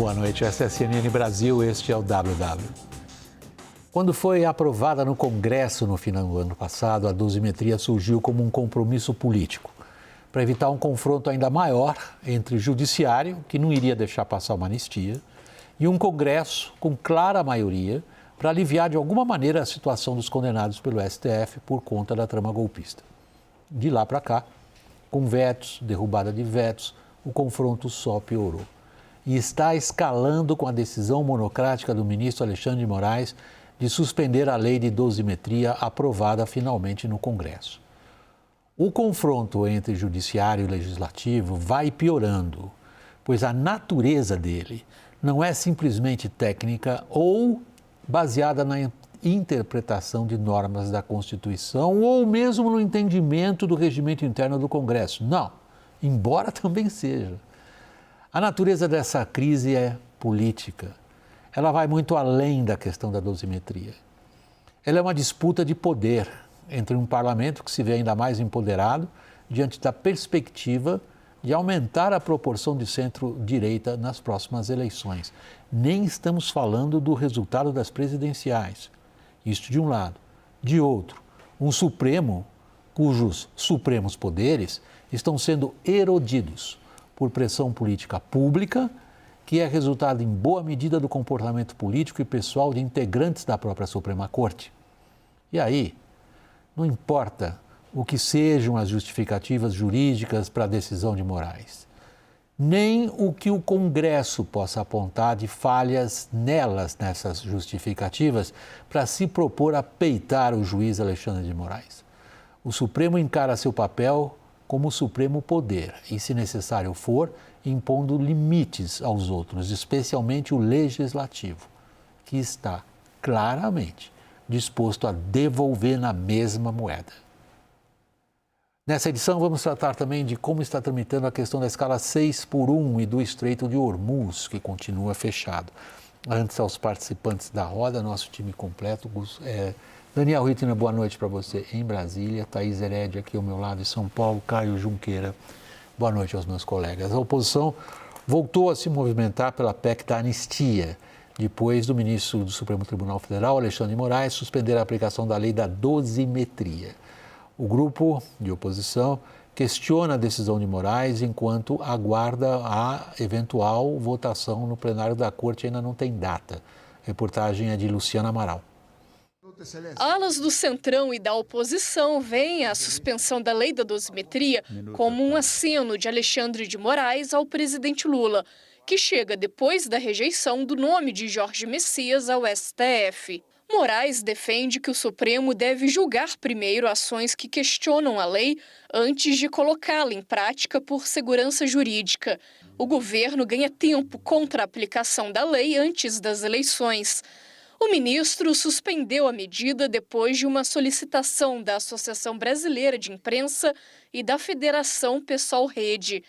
Boa noite, essa é a CNN Brasil, este é o WW. Quando foi aprovada no Congresso no final do ano passado, a dosimetria surgiu como um compromisso político para evitar um confronto ainda maior entre o judiciário, que não iria deixar passar uma anistia, e um Congresso com clara maioria para aliviar de alguma maneira a situação dos condenados pelo STF por conta da trama golpista. De lá para cá, com vetos, derrubada de vetos, o confronto só piorou. E está escalando com a decisão monocrática do ministro Alexandre de Moraes de suspender a lei de dosimetria aprovada finalmente no Congresso. O confronto entre judiciário e legislativo vai piorando, pois a natureza dele não é simplesmente técnica ou baseada na interpretação de normas da Constituição ou mesmo no entendimento do regimento interno do Congresso. Não, embora também seja. A natureza dessa crise é política. Ela vai muito além da questão da dosimetria. Ela é uma disputa de poder entre um parlamento que se vê ainda mais empoderado diante da perspectiva de aumentar a proporção de centro-direita nas próximas eleições. Nem estamos falando do resultado das presidenciais. Isto de um lado. De outro, um Supremo cujos supremos poderes estão sendo erodidos por pressão política pública, que é resultado em boa medida do comportamento político e pessoal de integrantes da própria Suprema Corte. E aí, não importa o que sejam as justificativas jurídicas para a decisão de Moraes, nem o que o Congresso possa apontar de falhas nessas justificativas para se propor a peitar o juiz Alexandre de Moraes. O Supremo encara seu papel como o supremo poder e, se necessário for, impondo limites aos outros, especialmente o legislativo, que está claramente disposto a devolver na mesma moeda. Nessa edição, vamos tratar também de como está tramitando a questão da escala 6x1 e do Estreito de Hormuz, que continua fechado. Antes, aos participantes da roda, nosso time completo, Daniel Rittner, boa noite para você em Brasília, Thaís Heredia aqui ao meu lado em São Paulo, Caio Junqueira, boa noite aos meus colegas. A oposição voltou a se movimentar pela PEC da anistia, depois do ministro do Supremo Tribunal Federal, Alexandre de Moraes, suspender a aplicação da lei da dosimetria. O grupo de oposição questiona a decisão de Moraes enquanto aguarda a eventual votação no plenário da Corte, ainda não tem data. A reportagem é de Luciana Amaral. Alas do Centrão e da oposição veem a suspensão da lei da dosimetria como um aceno de Alexandre de Moraes ao presidente Lula, que chega depois da rejeição do nome de Jorge Messias ao STF. Moraes defende que o Supremo deve julgar primeiro ações que questionam a lei antes de colocá-la em prática por segurança jurídica. O governo ganha tempo contra a aplicação da lei antes das eleições. O ministro suspendeu a medida depois de uma solicitação da Associação Brasileira de Imprensa e da Federação PSOL Rede.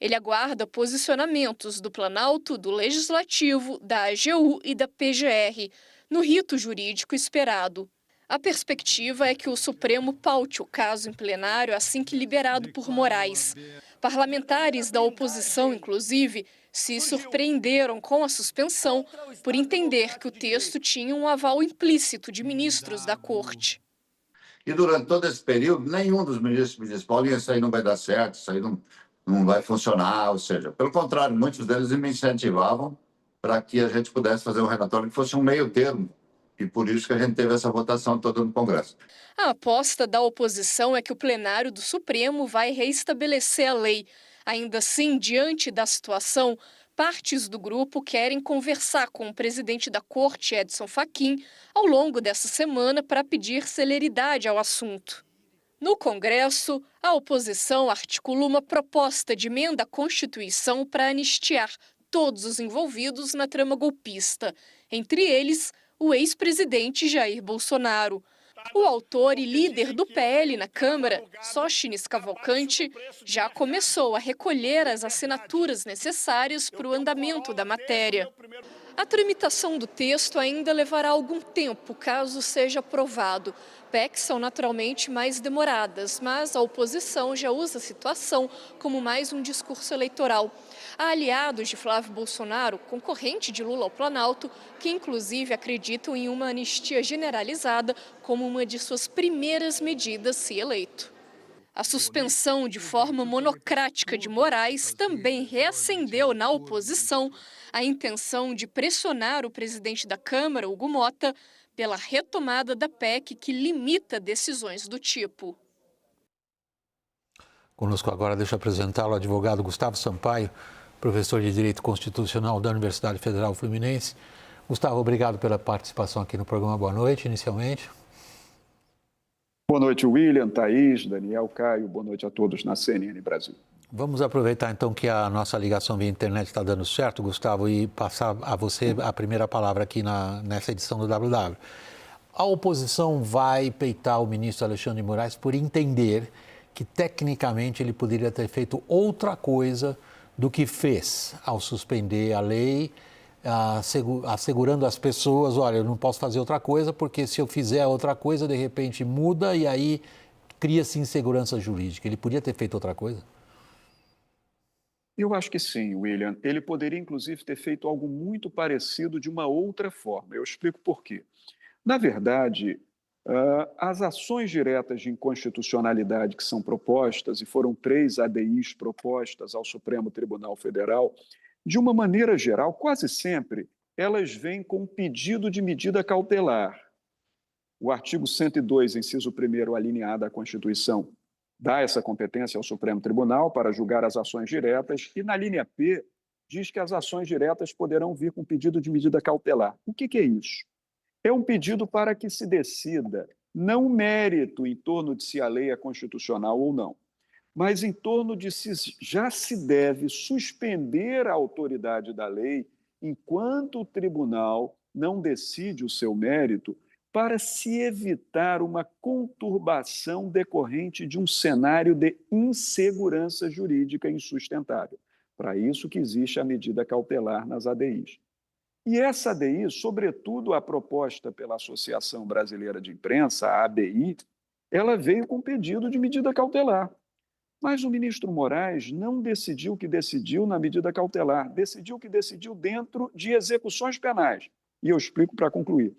Ele aguarda posicionamentos do Planalto, do Legislativo, da AGU e da PGR, no rito jurídico esperado. A perspectiva é que o Supremo paute o caso em plenário assim que liberado por Moraes. Parlamentares da oposição, inclusive, se surpreenderam com a suspensão por entender que o texto tinha um aval implícito de ministros da Corte. E durante todo esse período, nenhum dos ministros me disse, Paulinho, isso aí não vai dar certo, isso aí não vai funcionar, ou seja, pelo contrário, muitos deles me incentivavam para que a gente pudesse fazer um relatório que fosse um meio termo, e por isso que a gente teve essa votação toda no Congresso. A aposta da oposição é que o plenário do Supremo vai reestabelecer a lei. Ainda assim, diante da situação, partes do grupo querem conversar com o presidente da Corte, Edson Fachin, ao longo dessa semana para pedir celeridade ao assunto. No Congresso, a oposição articula uma proposta de emenda à Constituição para anistiar todos os envolvidos na trama golpista, entre eles o ex-presidente Jair Bolsonaro. O autor e líder do PL na Câmara, Sócrates Cavalcante, já começou a recolher as assinaturas necessárias para o andamento da matéria. A tramitação do texto ainda levará algum tempo, caso seja aprovado. PECs são naturalmente mais demoradas, mas a oposição já usa a situação como mais um discurso eleitoral. Há aliados de Flávio Bolsonaro, concorrente de Lula ao Planalto, que inclusive acreditam em uma anistia generalizada como uma de suas primeiras medidas se eleito. A suspensão de forma monocrática de Moraes também reacendeu na oposição a intenção de pressionar o presidente da Câmara, Hugo Mota, pela retomada da PEC que limita decisões do tipo. Conosco agora, deixa eu apresentá-lo, o advogado Gustavo Sampaio, professor de Direito Constitucional da Universidade Federal Fluminense. Gustavo, obrigado pela participação aqui no programa. Boa noite, inicialmente. Boa noite, William, Thaís, Daniel, Caio. Boa noite a todos na CNN Brasil. Vamos aproveitar, então, que a nossa ligação via internet está dando certo, Gustavo, e passar a você a primeira palavra aqui nessa edição do WW. A oposição vai peitar o ministro Alexandre de Moraes por entender que, tecnicamente, ele poderia ter feito outra coisa do que fez ao suspender a lei, assegurando às pessoas, olha, eu não posso fazer outra coisa, porque se eu fizer outra coisa, de repente muda e aí cria-se insegurança jurídica. Ele podia ter feito outra coisa? Eu acho que sim, William. Ele poderia, inclusive, ter feito algo muito parecido de uma outra forma. Eu explico por quê. Na verdade, as ações diretas de inconstitucionalidade que são propostas, e foram 3 ADIs propostas ao Supremo Tribunal Federal, de uma maneira geral, quase sempre, elas vêm com um pedido de medida cautelar. O artigo 102, inciso 1º, alineado à Constituição, dá essa competência ao Supremo Tribunal para julgar as ações diretas, e na linha P diz que as ações diretas poderão vir com pedido de medida cautelar. O que é isso? É um pedido para que se decida não o mérito em torno de se a lei é constitucional ou não, mas em torno de se já se deve suspender a autoridade da lei enquanto o tribunal não decide o seu mérito, para se evitar uma conturbação decorrente de um cenário de insegurança jurídica insustentável. Para isso que existe a medida cautelar nas ADIs. E essa ADI, sobretudo a proposta pela Associação Brasileira de Imprensa, a ABI, ela veio com pedido de medida cautelar. Mas o ministro Moraes não decidiu o que decidiu na medida cautelar, decidiu o que decidiu dentro de execuções penais. E eu explico para concluir.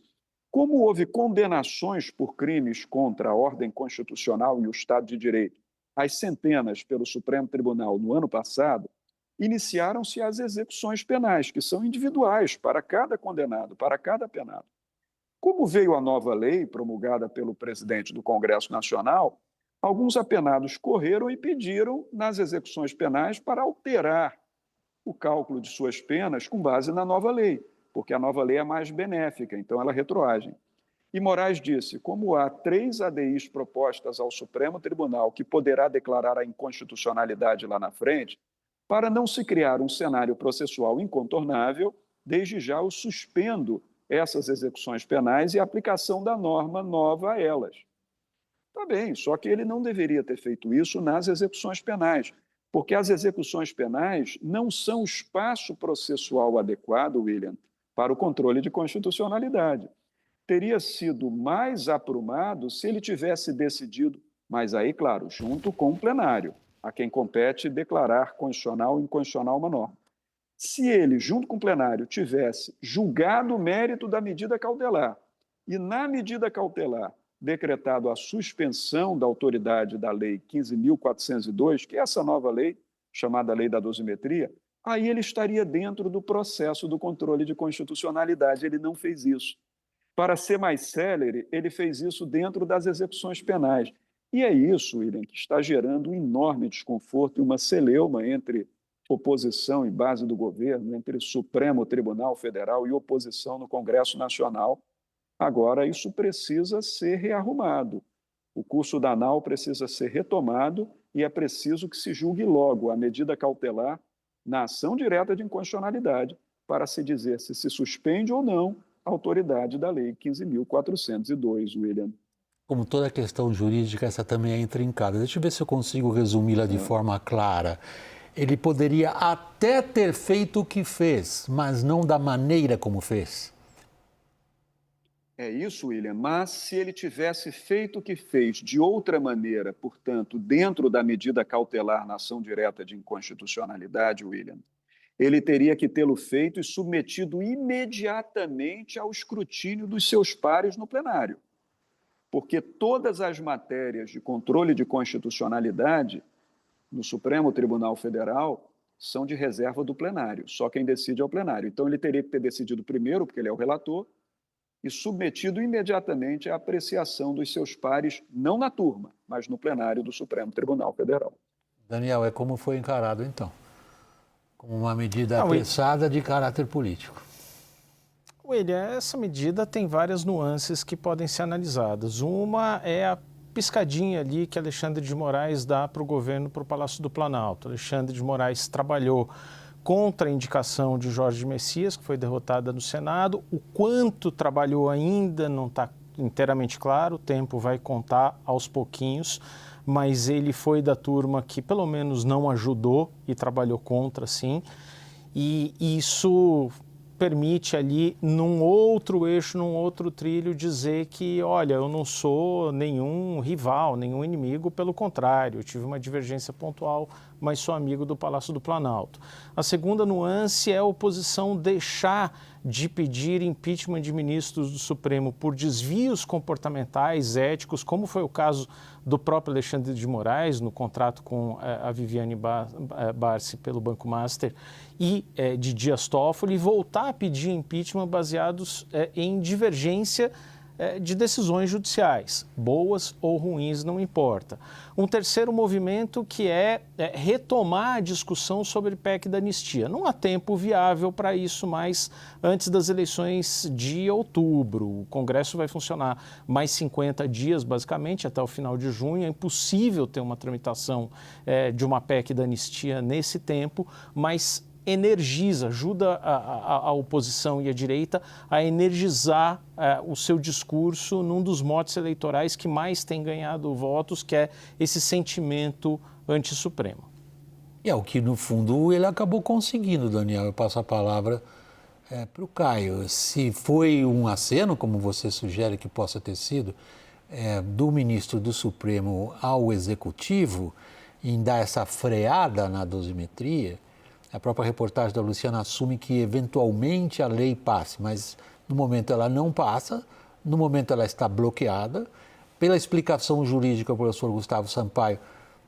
Como houve condenações por crimes contra a ordem constitucional e o Estado de Direito, às centenas pelo Supremo Tribunal no ano passado, iniciaram-se as execuções penais, que são individuais para cada condenado, para cada penado. Como veio a nova lei promulgada pelo presidente do Congresso Nacional, alguns apenados correram e pediram nas execuções penais para alterar o cálculo de suas penas com base na nova lei, porque a nova lei é mais benéfica, então ela retroage. E Moraes disse, como há 3 ADIs propostas ao Supremo Tribunal que poderá declarar a inconstitucionalidade lá na frente, para não se criar um cenário processual incontornável, desde já eu suspendo essas execuções penais e a aplicação da norma nova a elas. Tá bem, só que ele não deveria ter feito isso nas execuções penais, porque as execuções penais não são o espaço processual adequado, William, para o controle de constitucionalidade. Teria sido mais aprumado se ele tivesse decidido, mas aí, claro, junto com o plenário, a quem compete declarar constitucional ou inconstitucional uma norma. Se ele, junto com o plenário, tivesse julgado o mérito da medida cautelar e, na medida cautelar, decretado a suspensão da autoridade da Lei 15.402, que é essa nova lei, chamada Lei da Dosimetria, aí ele estaria dentro do processo do controle de constitucionalidade. Ele não fez isso. Para ser mais célere, ele fez isso dentro das execuções penais. E é isso, William, que está gerando um enorme desconforto e uma celeuma entre oposição e base do governo, entre Supremo Tribunal Federal e oposição no Congresso Nacional. Agora, isso precisa ser rearrumado. O curso da ANAL precisa ser retomado e é preciso que se julgue logo a medida cautelar na ação direta de inconstitucionalidade para se dizer se suspende ou não a autoridade da Lei 15.402, William. Como toda questão jurídica, essa também é intrincada. Deixa eu ver se eu consigo resumi-la de forma clara. ele poderia até ter feito o que fez, mas não da maneira como fez. É isso, William, mas se ele tivesse feito o que fez de outra maneira, portanto, dentro da medida cautelar na ação direta de inconstitucionalidade, William, ele teria que tê-lo feito e submetido imediatamente ao escrutínio dos seus pares no plenário. Porque todas as matérias de controle de constitucionalidade no Supremo Tribunal Federal são de reserva do plenário, só quem decide é o plenário. Então, ele teria que ter decidido primeiro, porque ele é o relator, e submetido imediatamente à apreciação dos seus pares, não na turma, mas no plenário do Supremo Tribunal Federal. Daniel, é como foi encarado, então? Como uma medida apressada de caráter político. William, essa medida tem várias nuances que podem ser analisadas. Uma é a piscadinha ali que Alexandre de Moraes dá para o governo, para o Palácio do Planalto. Alexandre de Moraes trabalhou contra a indicação de Jorge Messias, que foi derrotada no Senado. O quanto trabalhou ainda não está inteiramente claro, o tempo vai contar aos pouquinhos, mas ele foi da turma que pelo menos não ajudou e trabalhou contra, sim, e isso permite ali, num outro eixo, num outro trilho, dizer que, olha, eu não sou nenhum rival, nenhum inimigo, pelo contrário, eu tive uma divergência pontual, mas sou amigo do Palácio do Planalto. A segunda nuance é a oposição deixar de pedir impeachment de ministros do Supremo por desvios comportamentais, éticos, como foi o caso do próprio Alexandre de Moraes, no contrato com a Viviane Barsi pelo Banco Master, e de Dias Toffoli, e voltar a pedir impeachment baseados em divergência de decisões judiciais, boas ou ruins, não importa. Um terceiro movimento que é retomar a discussão sobre PEC da anistia. Não há tempo viável para isso, mas antes das eleições de outubro. O Congresso vai funcionar mais 50 dias, basicamente, até o final de junho. É impossível ter uma tramitação de uma PEC da anistia nesse tempo, mas energiza, ajuda a oposição e a direita a energizar o seu discurso num dos motes eleitorais que mais tem ganhado votos, que é esse sentimento anti-supremo. E é o que, no fundo, ele acabou conseguindo, Daniel. Eu passo a palavra para o Caio. Se foi um aceno, como você sugere que possa ter sido, do ministro do Supremo ao Executivo, em dar essa freada na dosimetria, a própria reportagem da Luciana assume que, eventualmente, a lei passe, mas, no momento, ela não passa, no momento, ela está bloqueada. Pela explicação jurídica do professor Gustavo Sampaio,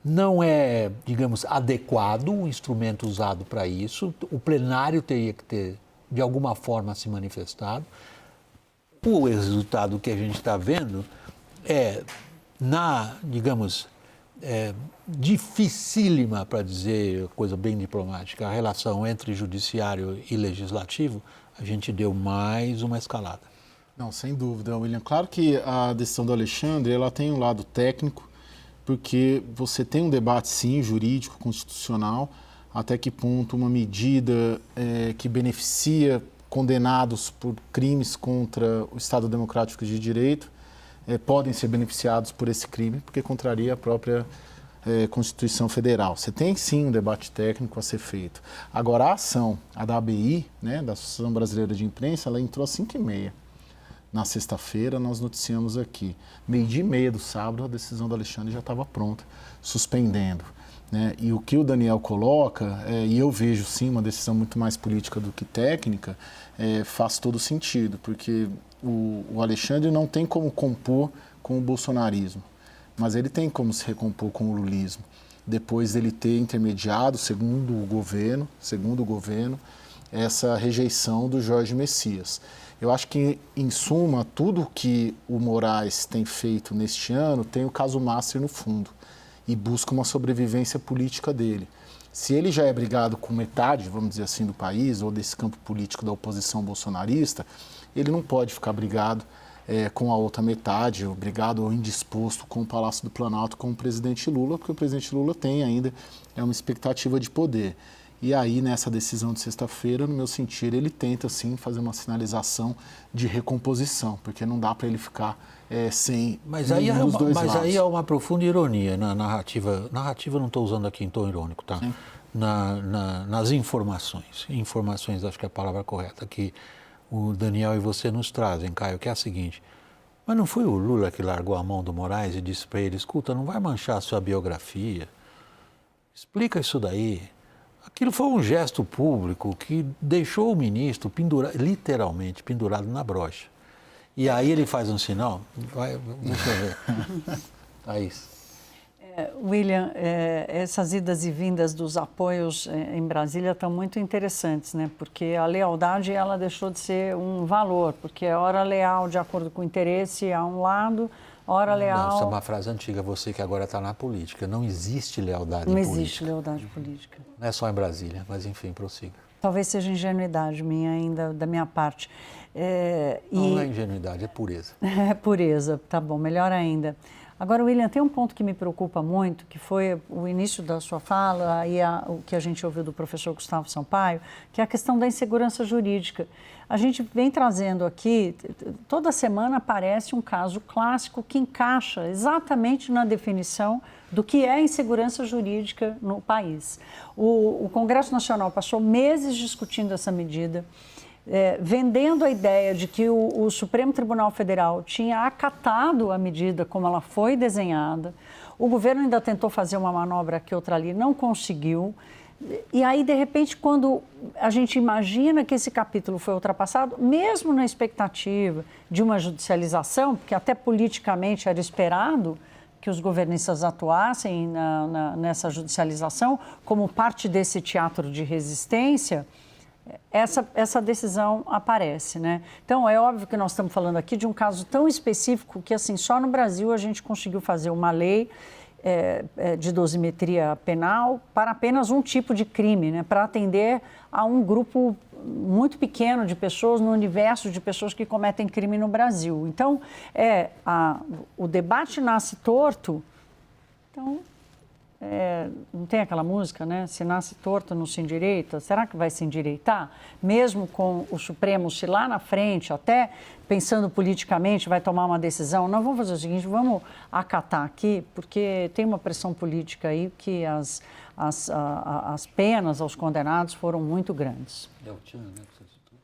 não é, digamos, adequado o instrumento usado para isso. O plenário teria que ter, de alguma forma, se manifestado. O resultado que a gente está vendo é, dificílima, para dizer coisa bem diplomática, a relação entre judiciário e legislativo, a gente deu mais uma escalada. Não, sem dúvida, William. Claro que a decisão do Alexandre, ela tem um lado técnico, porque você tem um debate, sim, jurídico, constitucional, até que ponto uma medida que beneficia condenados por crimes contra o Estado Democrático de Direito podem ser beneficiados por esse crime, porque contraria a própria Constituição Federal. Você tem, sim, um debate técnico a ser feito. Agora, a ação, a da ABI, da Associação Brasileira de Imprensa, ela entrou às 5h30. Na sexta-feira, nós noticiamos aqui. 12h30 do sábado, a decisão do Alexandre já estava pronta, suspendendo. E o que o Daniel coloca, e eu vejo, sim, uma decisão muito mais política do que técnica, faz todo sentido, porque o Alexandre não tem como compor com o bolsonarismo, mas ele tem como se recompor com o lulismo, depois dele ter intermediado, segundo o governo, essa rejeição do Jorge Messias. Eu acho que, em suma, tudo que o Moraes tem feito neste ano tem o caso Master no fundo e busca uma sobrevivência política dele. Se ele já é brigado com metade, vamos dizer assim, do país, ou desse campo político da oposição bolsonarista, ele não pode ficar brigado com a outra metade, ou brigado ou indisposto com o Palácio do Planalto, com o presidente Lula, porque o presidente Lula tem ainda uma expectativa de poder. E aí, nessa decisão de sexta-feira, no meu sentir, ele tenta, sim, fazer uma sinalização de recomposição, porque não dá para ele ficar sem nenhum dos dois lados. Mas aí há uma profunda ironia na narrativa. Narrativa não estou usando aqui em tom irônico, tá? Sim. nas informações. Informações, acho que é a palavra correta, que o Daniel e você nos trazem, Caio, que é a seguinte: mas não foi o Lula que largou a mão do Moraes e disse para ele: escuta, não vai manchar a sua biografia, explica isso daí. Aquilo foi um gesto público que deixou o ministro literalmente pendurado na brocha. E aí ele faz um sinal, deixa eu ver. Thaís. William, essas idas e vindas dos apoios em Brasília estão muito interessantes, né? Porque a lealdade ela deixou de ser um valor, porque é hora leal de acordo com o interesse a um lado, hora leal... Não, isso é uma frase antiga, você que agora está na política. Não existe lealdade política. Não existe lealdade política. Não é só em Brasília, mas enfim, prossiga. Talvez seja ingenuidade minha ainda, da minha parte. Não é ingenuidade, é pureza. É pureza, tá bom, melhor ainda. Agora, William, tem um ponto que me preocupa muito, que foi o início da sua fala e o que a gente ouviu do professor Gustavo Sampaio, que é a questão da insegurança jurídica. A gente vem trazendo aqui, toda semana aparece um caso clássico que encaixa exatamente na definição do que é insegurança jurídica no país. O Congresso Nacional passou meses discutindo essa medida, vendendo a ideia de que o Supremo Tribunal Federal tinha acatado a medida como ela foi desenhada. O governo ainda tentou fazer uma manobra aqui, outra ali, não conseguiu. E aí, de repente, quando a gente imagina que esse capítulo foi ultrapassado, mesmo na expectativa de uma judicialização, porque até politicamente era esperado que os governistas atuassem nessa judicialização, como parte desse teatro de resistência, essa decisão aparece, né? Então, é óbvio que nós estamos falando aqui de um caso tão específico que, assim, só no Brasil a gente conseguiu fazer uma lei de dosimetria penal para apenas um tipo de crime, né? Para atender a um grupo muito pequeno de pessoas, no universo de pessoas que cometem crime no Brasil. Então, o debate nasce torto, então... não tem aquela música, né? Se nasce torto, não se endireita. Será que vai se endireitar? Mesmo com o Supremo, se lá na frente, até pensando politicamente, vai tomar uma decisão, não, vamos fazer o seguinte, vamos acatar aqui, porque tem uma pressão política aí que as penas aos condenados foram muito grandes. É o Tchan, né? Que você citou.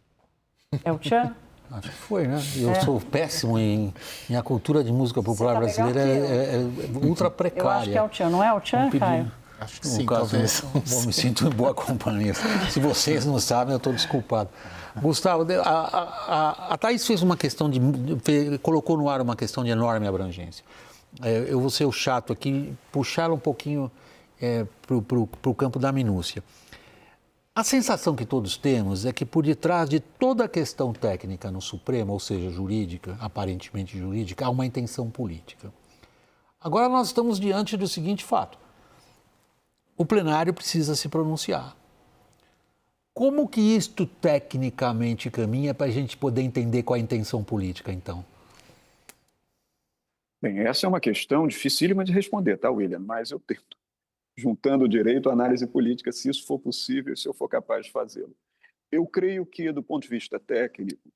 É o Tchan? Acho que foi, né? Eu sou péssimo em a cultura de música popular brasileira é ultra precária. Eu acho que é o Tchan, não é o Tchan, Caio? Acho que sim, talvez. Eu me sinto em boa companhia. Se vocês não sabem, eu estou desculpado. Gustavo, a Thaís fez uma questão colocou no ar uma questão de enorme abrangência. Eu vou ser o chato aqui, puxá-la um pouquinho para o campo da minúcia. A sensação que todos temos é que por detrás de toda a questão técnica no Supremo, ou seja, jurídica, aparentemente jurídica, há uma intenção política. Agora nós estamos diante do seguinte fato: o plenário precisa se pronunciar. Como que isto tecnicamente caminha para a gente poder entender qual é a intenção política, então? Bem, essa é uma questão dificílima de responder, tá, William? Mas eu tento. Juntando o direito à análise política, se isso for possível, se eu for capaz de fazê-lo. Eu creio que, do ponto de vista técnico,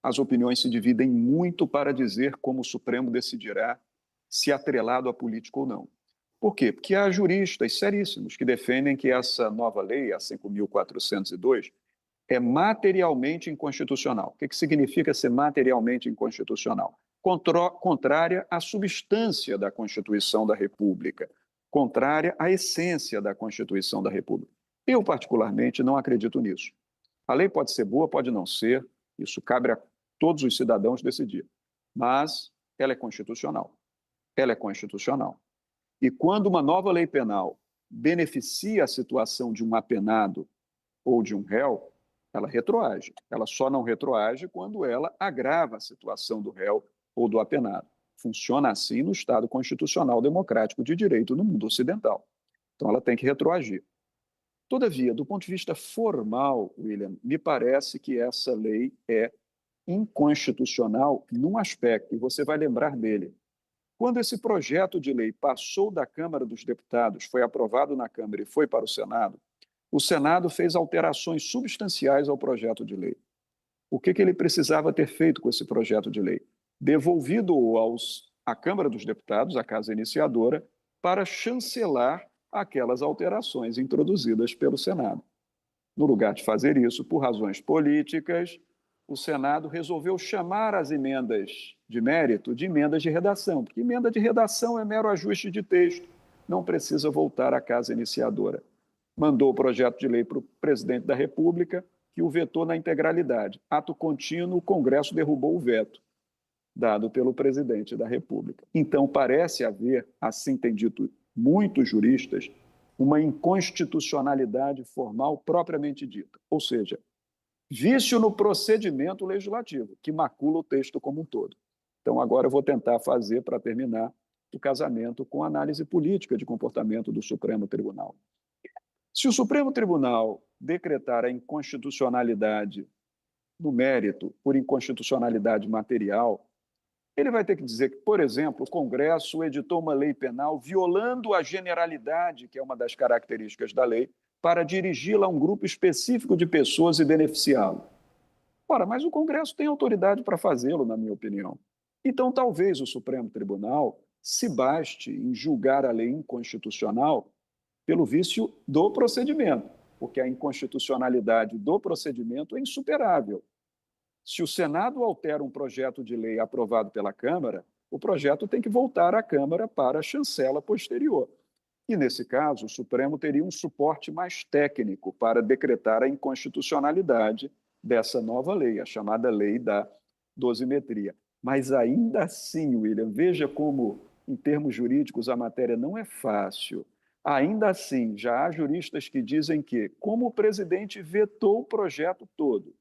as opiniões se dividem muito para dizer como o Supremo decidirá se atrelado a político ou não. Por quê? Porque há juristas seríssimos que defendem que essa nova lei, a 5.402, é materialmente inconstitucional. O que significa ser materialmente inconstitucional? Contrária à substância da Constituição da República, contrária à essência da Constituição da República. Eu, particularmente, não acredito nisso. A lei pode ser boa, pode não ser, isso cabe a todos os cidadãos decidir, mas ela é constitucional. Ela é constitucional. E quando uma nova lei penal beneficia a situação de um apenado ou de um réu, ela retroage. Ela só não retroage quando ela agrava a situação do réu ou do apenado. Funciona assim no Estado constitucional democrático de direito no mundo ocidental. Então, ela tem que retroagir. Todavia, do ponto de vista formal, William, me parece que essa lei é inconstitucional num aspecto, e você vai lembrar dele. Quando esse projeto de lei passou da Câmara dos Deputados, foi aprovado na Câmara e foi para o Senado fez alterações substanciais ao projeto de lei. O que ele precisava ter feito com esse projeto de lei? Devolvido-o à Câmara dos Deputados, a casa iniciadora, para chancelar aquelas alterações introduzidas pelo Senado. No lugar de fazer isso, por razões políticas, o Senado resolveu chamar as emendas de mérito de emendas de redação, porque emenda de redação é mero ajuste de texto, não precisa voltar à casa iniciadora. Mandou o projeto de lei para o presidente da República, que o vetou na integralidade. Ato contínuo, o Congresso derrubou o veto dado pelo presidente da República. Então, parece haver, assim tem dito muitos juristas, uma inconstitucionalidade formal propriamente dita, ou seja, vício no procedimento legislativo, que macula o texto como um todo. Então, agora eu vou tentar fazer, para terminar, o casamento com a análise política de comportamento do Supremo Tribunal. Se o Supremo Tribunal decretar a inconstitucionalidade no mérito por inconstitucionalidade material, ele vai ter que dizer que, por exemplo, o Congresso editou uma lei penal violando a generalidade, que é uma das características da lei, para dirigi-la a um grupo específico de pessoas e beneficiá-lo. Ora, mas o Congresso tem autoridade para fazê-lo, na minha opinião. Então, talvez o Supremo Tribunal se baste em julgar a lei inconstitucional pelo vício do procedimento, porque a inconstitucionalidade do procedimento é insuperável. Se o Senado altera um projeto de lei aprovado pela Câmara, o projeto tem que voltar à Câmara para a chancela posterior. E, nesse caso, o Supremo teria um suporte mais técnico para decretar a inconstitucionalidade dessa nova lei, a chamada lei da dosimetria. Mas, ainda assim, William, veja como, em termos jurídicos, a matéria não é fácil. Ainda assim, já há juristas que dizem que, como o presidente vetou o projeto todo,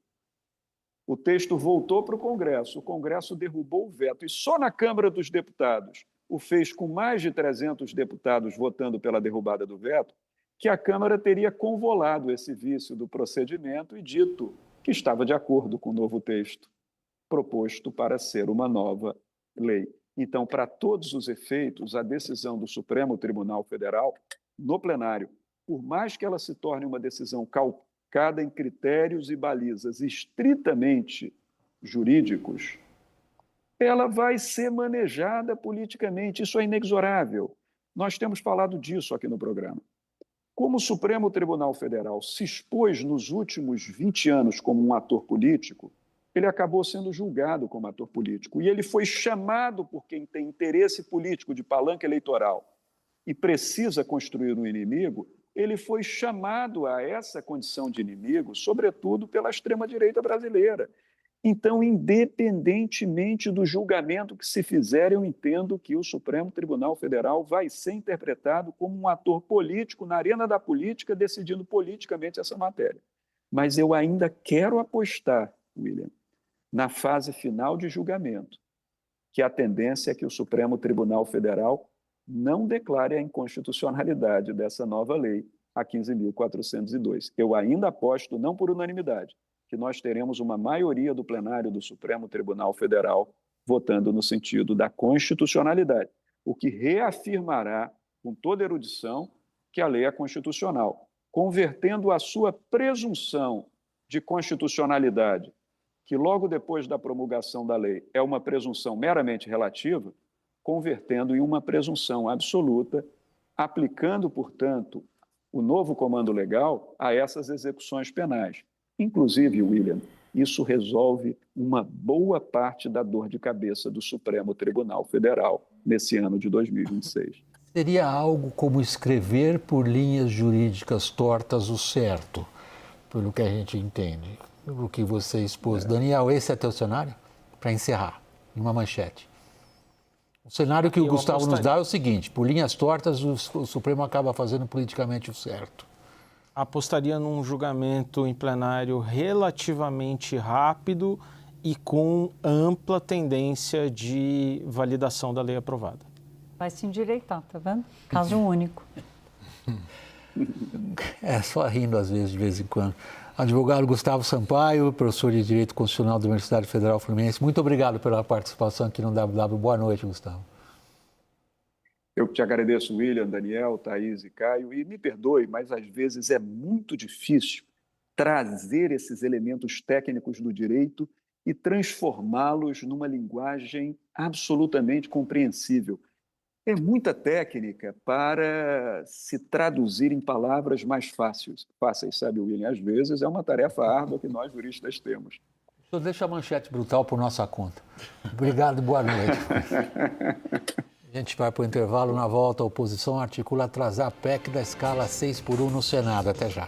o texto voltou para o Congresso derrubou o veto, e só na Câmara dos Deputados o fez com mais de 300 deputados votando pela derrubada do veto, que a Câmara teria convolado esse vício do procedimento e dito que estava de acordo com o novo texto proposto para ser uma nova lei. Então, para todos os efeitos, a decisão do Supremo Tribunal Federal, no plenário, por mais que ela se torne uma decisão calcada em critérios e balizas estritamente jurídicos, ela vai ser manejada politicamente. Isso é inexorável. Nós temos falado disso aqui no programa. Como o Supremo Tribunal Federal se expôs nos últimos 20 anos como um ator político, ele acabou sendo julgado como ator político. E ele foi chamado por quem tem interesse político de palanque eleitoral e precisa construir um inimigo, ele foi chamado a essa condição de inimigo, sobretudo pela extrema-direita brasileira. Então, independentemente do julgamento que se fizer, eu entendo que o Supremo Tribunal Federal vai ser interpretado como um ator político na arena da política, decidindo politicamente essa matéria. Mas eu ainda quero apostar, William, na fase final de julgamento, que a tendência é que o Supremo Tribunal Federal não declare a inconstitucionalidade dessa nova lei, a 15.402. Eu ainda aposto, não por unanimidade, que nós teremos uma maioria do plenário do Supremo Tribunal Federal votando no sentido da constitucionalidade, o que reafirmará, com toda erudição, que a lei é constitucional, convertendo a sua presunção de constitucionalidade, que logo depois da promulgação da lei é uma presunção meramente relativa, convertendo em uma presunção absoluta, aplicando, portanto, o novo comando legal a essas execuções penais. Inclusive, William, isso resolve uma boa parte da dor de cabeça do Supremo Tribunal Federal nesse ano de 2026. Seria algo como escrever por linhas jurídicas tortas o certo, pelo que a gente entende, pelo que você expôs. Daniel, esse é teu cenário? Para encerrar, em uma manchete. O cenário que o Gustavo nos dá é o seguinte: por linhas tortas, o Supremo acaba fazendo politicamente o certo. Apostaria num julgamento em plenário relativamente rápido e com ampla tendência de validação da lei aprovada. Vai se endireitar, tá vendo? Caso único. É só rindo às vezes, de vez em quando. Advogado Gustavo Sampaio, professor de Direito Constitucional da Universidade Federal Fluminense, muito obrigado pela participação aqui no WW. Boa noite, Gustavo. Eu te agradeço, William, Daniel, Thaís e Caio, e me perdoe, mas às vezes é muito difícil trazer esses elementos técnicos do direito e transformá-los numa linguagem absolutamente compreensível. É muita técnica para se traduzir em palavras mais fáceis, sabe, William? Às vezes é uma tarefa árdua que nós juristas temos. O senhor deixa a manchete brutal por nossa conta. Obrigado, boa noite. A gente vai para o intervalo. Na volta, a oposição articula atrasar a PEC da escala 6x1 no Senado. Até já.